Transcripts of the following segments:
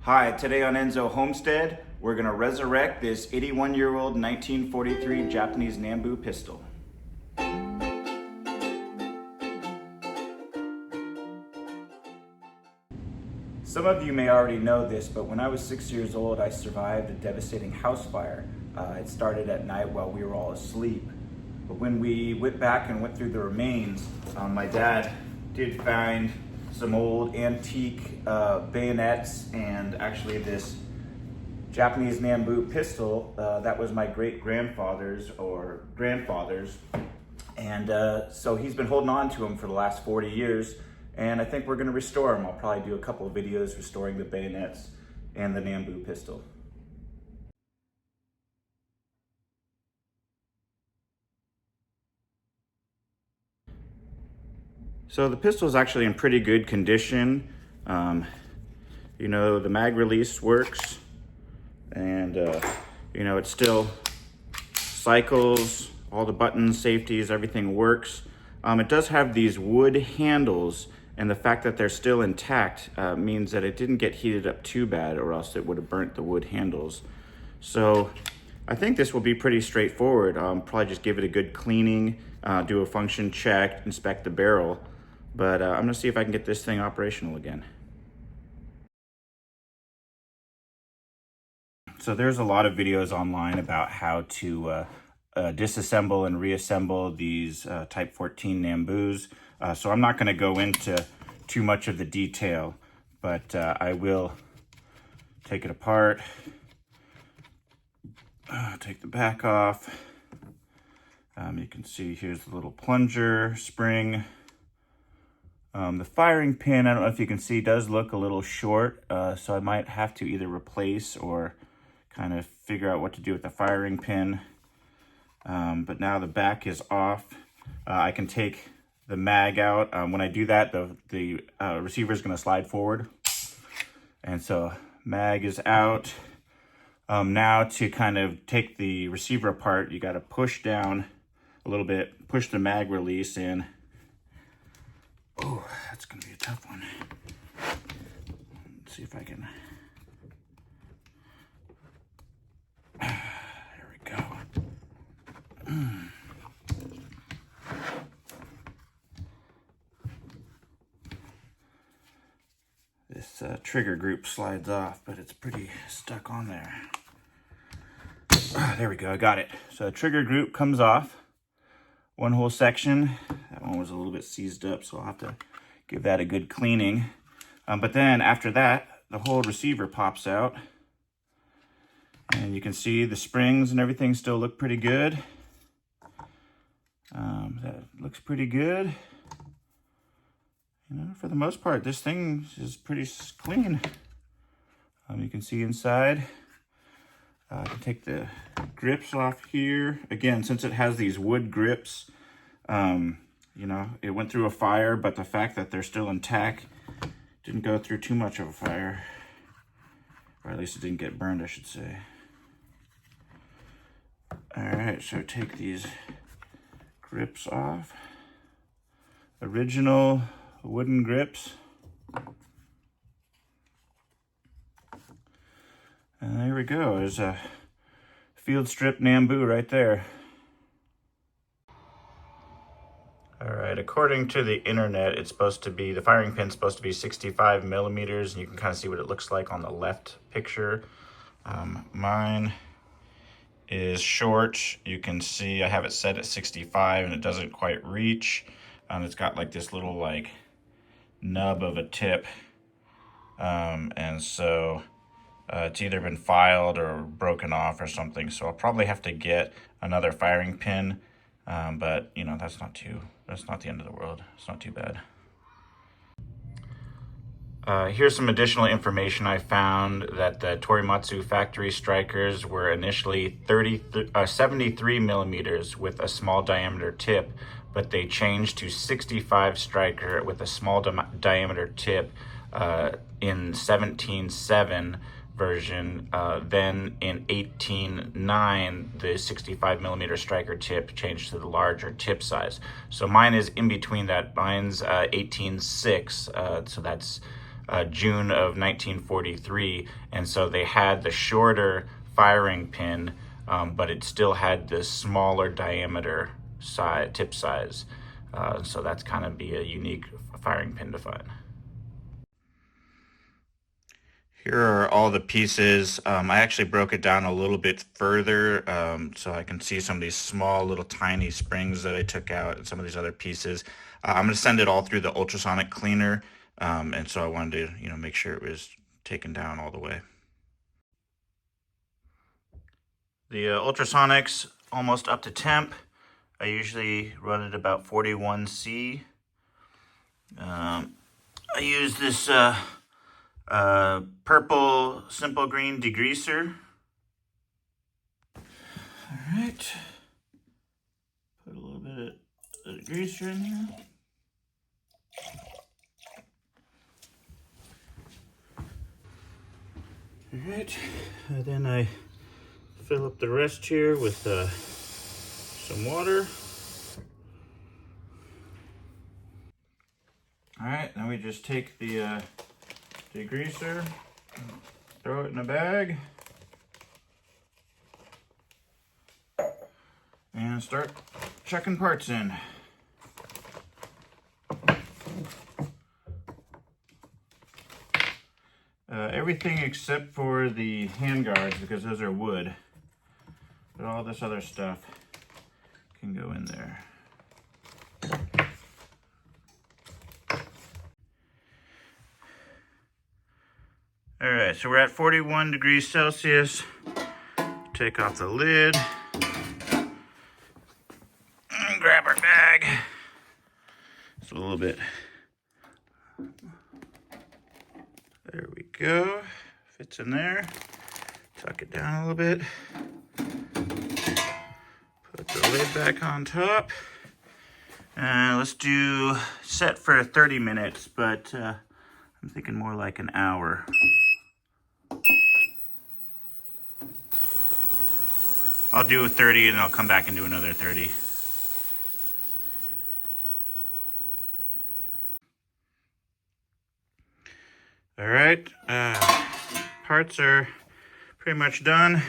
Hi, today on Enso Homestead, we're going to resurrect this 81-year-old 1943 Japanese Nambu pistol. Some of you may already know this, but when I was 6 years old, I survived a devastating house fire. It started at night while we were all asleep. But when we went back and went through the remains, my dad did find some old antique bayonets and actually this Japanese Nambu pistol that was my great-grandfather's or grandfather's. And so he's been holding on to them for the last 40 years. And I think we're going to restore them. I'll probably do a couple of videos restoring the bayonets and the Nambu pistol. So the pistol is actually in pretty good condition. You know, the mag release works, and you know, it still cycles, all the buttons, safeties, everything works. It does have these wood handles, and the fact that they're still intact means that it didn't get heated up too bad, or else it would have burnt the wood handles. So I think this will be pretty straightforward. Probably just give it a good cleaning, do a function check, inspect the barrel. But I'm gonna see if I can get this thing operational again. So there's a lot of videos online about how to disassemble and reassemble these Type 14 Nambus. So I'm not gonna go into too much of the detail, but I will take it apart, take the back off. You can see here's the little plunger spring. The firing pin, I don't know if you can see, does look a little short, so I might have to either replace or kind of figure out what to do with the firing pin. But now the back is off. I can take the mag out. When I do that, the receiver is going to slide forward. And so mag is out. Now to kind of take the receiver apart, you got to push down a little bit, push the mag release in. Oh, that's gonna be a tough one. Let's see if I can. There we go. This trigger group slides off, but it's pretty stuck on there. There we go, I got it. So the trigger group comes off. One whole section. That one was a little bit seized up, so I'll have to give that a good cleaning. But then after that, the whole receiver pops out. And you can see the springs and everything still look pretty good. That looks pretty good. You know, for the most part, this thing is pretty clean. You can see inside. I can take the grips off here. Again, since it has these wood grips, you know, it went through a fire, but the fact that they're still intact didn't go through too much of a fire. Or at least it didn't get burned, I should say. All right, so take these grips off. Original wooden grips. And there we go, there's a field strip Nambu right there. All right, according to the internet, it's supposed to be, the firing pin's supposed to be 65 millimeters, and you can kind of see what it looks like on the left picture. Mine is short. You can see I have it set at 65 and it doesn't quite reach. It's got like this little like nub of a tip. And so it's either been filed or broken off or something. So I'll probably have to get another firing pin. But you know, that's not the end of the world. It's not too bad. Here's some additional information I found that the Torimatsu factory strikers were initially 73 millimeters with a small diameter tip, but they changed to 65 striker with a small diameter tip in 17.7 version. Then in 18.9, the 65 millimeter striker tip changed to the larger tip size. So mine is in between that. Mine's 18.6, so that's June of 1943, and so they had the shorter firing pin, but it still had this smaller diameter tip size. So that's kind of be a unique firing pin to find. Here are all the pieces. I actually broke it down a little bit further so I can see some of these small little tiny springs that I took out and some of these other pieces. I'm going to send it all through the ultrasonic cleaner, and so I wanted to make sure it was taken down all the way. The ultrasonic's almost up to temp. I usually run it about 41°C. I use this purple simple green degreaser. All right, put a little bit of degreaser in here. All right, then I fill up the rest here with some water. All right, then we just take the degreaser, throw it in a bag, and start chucking parts in. Everything except for the handguards, because those are wood, but all this other stuff can go in there. All right, so we're at 41 degrees Celsius. Take off the lid and grab our bag. It's a little bit. There we go. Fits in there. Tuck it down a little bit. Put the lid back on top. And let's do set for 30 minutes, but I'm thinking more like an hour. I'll do 30 and I'll come back and do another 30. All right, parts are pretty much done.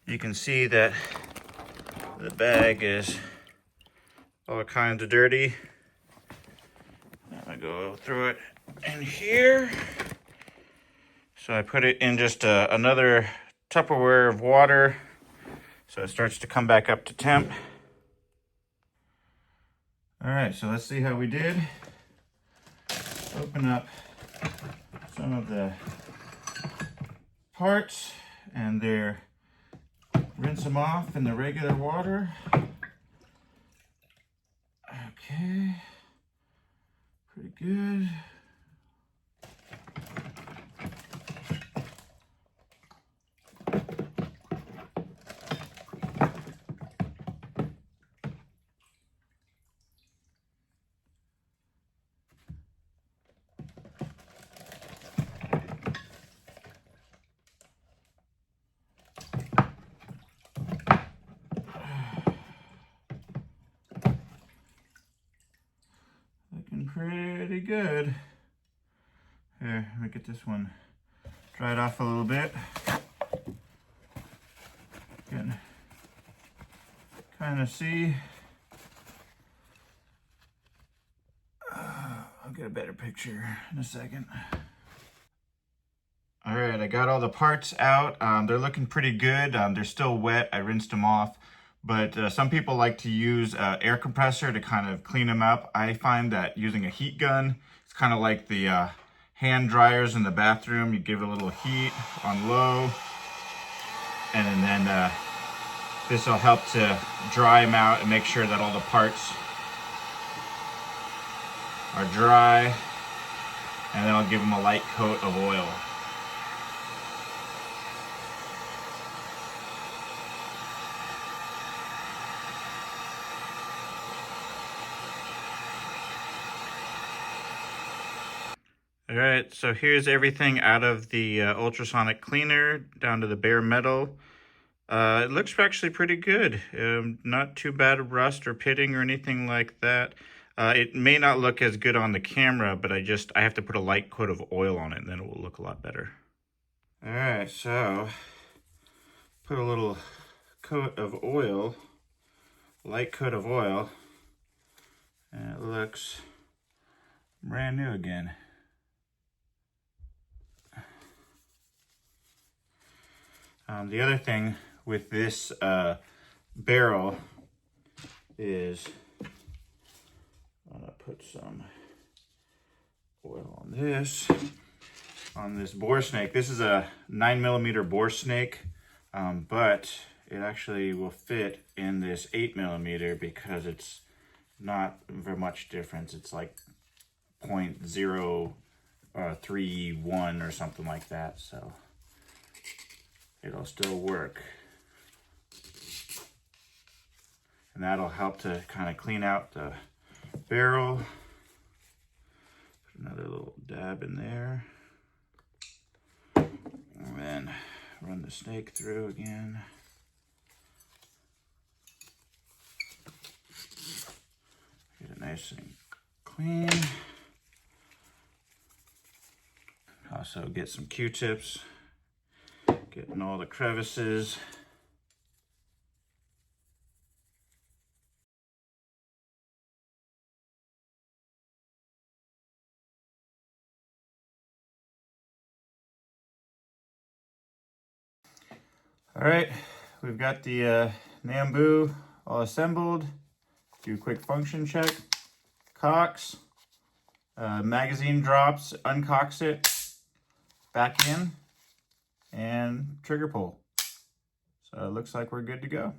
You can see that the bag is all kinds of dirty. I'm gonna go through it in here. So I put it in just another Tupperware of water so it starts to come back up to temp. All right, so let's see how we did. Open up some of the parts and rinse them off in the regular water. Okay, pretty good. Pretty good. Here, let me get this one dried off a little bit. You can kind of see. I'll get a better picture in a second. All right, I got all the parts out. They're looking pretty good. They're still wet. I rinsed them off. But some people like to use an air compressor to kind of clean them up. I find that using a heat gun, it's kind of like the hand dryers in the bathroom. You give it a little heat on low, and then this will help to dry them out and make sure that all the parts are dry, and then I'll give them a light coat of oil. All right, so here's everything out of the ultrasonic cleaner down to the bare metal. It looks actually pretty good. Not too bad of rust or pitting or anything like that. It may not look as good on the camera, but I have to put a light coat of oil on it, and then it will look a lot better. All right, so put a little coat of oil, light coat of oil, and it looks brand new again. The other thing with this barrel is I'm gonna put some oil on this bore snake. This is a 9mm bore snake, but it actually will fit in this 8mm because it's not very much difference. It's like 0.031 or something like that, so it'll still work. And that'll help to kind of clean out the barrel. Put another little dab in there. And then run the snake through again. Get it nice and clean. Also get some Q-tips. Getting all the crevices. All right, we've got the Nambu all assembled. Do a quick function check. Cocks, magazine drops, uncocks it, back in, and trigger pull. So it looks like we're good to go.